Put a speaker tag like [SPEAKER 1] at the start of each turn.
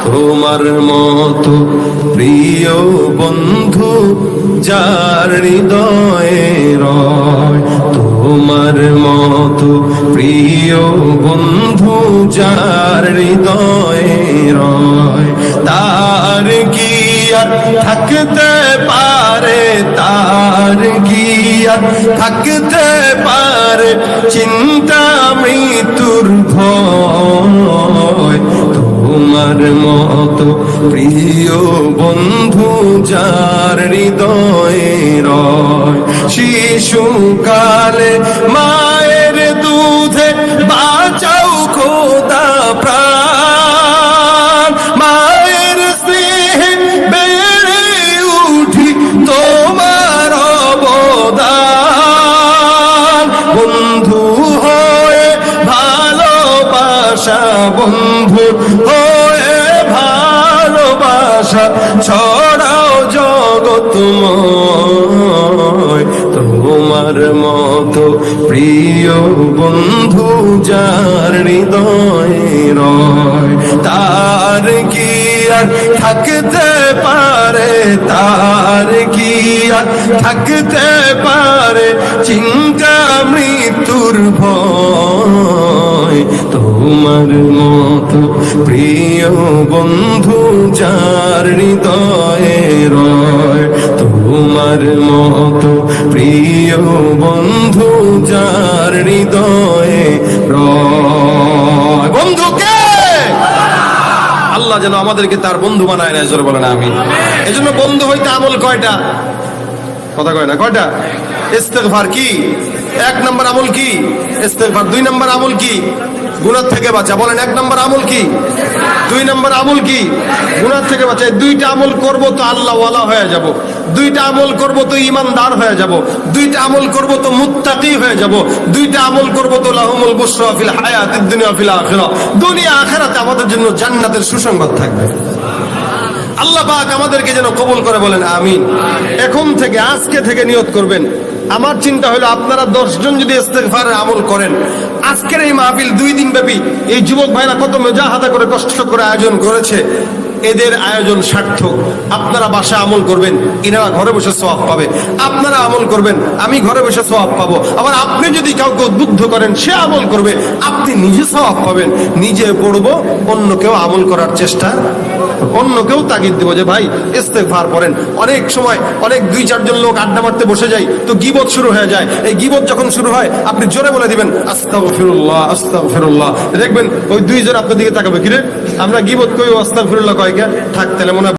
[SPEAKER 1] তোমার মতো প্রিয় বন্ধু যার হৃদয়ে রয়, তোমার মতো প্রিয় বন্ধু যার হৃদয়ে রয়, তার কি আর থাকতে পারে, তার কি আর থাকতে পারে চিন্তা মৃত্যুর ভয়। তোমার মতো প্রিয় বন্ধু যার হৃদয়ে রয়, শিশুকালে মায়ের দুধে বাঁচাও খোদা প্রাণ, মায়ের স্নেহে বেড়ে উঠি তোমার অবদান। বন্ধু হয়ে ভালোবাসা, বন্ধু হয়ে ভালোবাসা ছড়াও জগৎময়। তোমার মতো প্রিয় বন্ধু যার হৃদয়ে রয়, তার কি আর থাকতে পারে, তার কি আর থাকতে পারে চিন্তা মৃত্যুর ভয়। তোমার মতো প্রিয় বন্ধু যার হৃদয়ে রয়, তোমার মতো প্রিয় বন্ধু যার হৃদয়ে রয়। বন্ধুকে আল্লাহ যেন আমাদেরকে তার বন্ধু বানায় না, জোরে বলেন আমিন। এজন্য বন্ধু হইতে আমল কয়টা? কথা কয় না, কয়টা? ইস্তেগফার কি? 1 নম্বর আমল কি? ইস্তেগফার। 2 নম্বর আমল কি? গুনাহ থেকে বাঁচা। বলেন 1 নম্বর আমল কি? 2 নম্বর আমল কি? গুনাহ থেকে বাঁচা। 2টা আমল করব তো আল্লাহ ওয়ালা হয়ে যাব, 2টা আমল করব তো ঈমানদার হয়ে যাব, 2টা আমল করব তো মুত্তাকি হয়ে যাব, 2টা আমল করব তো লাহুমুল বুশরা ফিল হায়াতিদ দুনিয়া ফিল আখিরাহ, দুনিয়া আখিরাতে আমাদের জন্য জান্নাতের সুসংবাদ থাকবে। আল্লাহ পাক আমাদেরকে যেন কবুল করে, বলেন আমিন। এখন থেকে, আজকে থেকে নিয়ত করবেন, আমার চিন্তা হলো আপনারা 10 জন যদি ইস্তেগফারের আমল করেন, আজকের এই মাহফিল 2 দিন ব্যাপী এই যুবক ভাইরা কত মুজাহাদা করে কষ্ট করে আয়োজন করেছে, এদের আয়োজন সার্থক। আপনারা বাসায় আমল করবেন, ইনারা ঘরে বসে সওয়াব পাবে। আপনারা আমল করবেন, আমি ঘরে বসে সওয়াব পাবো। আবার আপনি যদি কাউকে উদ্বুদ্ধ করেন, সে আমল করবে, আপনি নিজে সওয়াব পাবেন। নিজে পড়বো, অন্য কেউ আমল করার চেষ্টা, অন্য কেউ তাগিদ দেবো যে ভাই ইস্তেগফার করেন। অনেক সময় অনেক 2-4 জন লোক আড্ডা মারতে বসে যায়, তো গীবত শুরু হয়ে যায়। এই গীবত যখন শুরু হয়, আপনি জোরে বলে দিবেন আস্তাগফিরুল্লাহ আস্তাগফিরুল্লাহ। দেখবেন ওই 2 জন আপনার দিকে তাকাবে, কিরে আমরা গীবত কই, আস্তাগফিরুল্লাহ কয় কে? থাক, তাহলে মনে হয়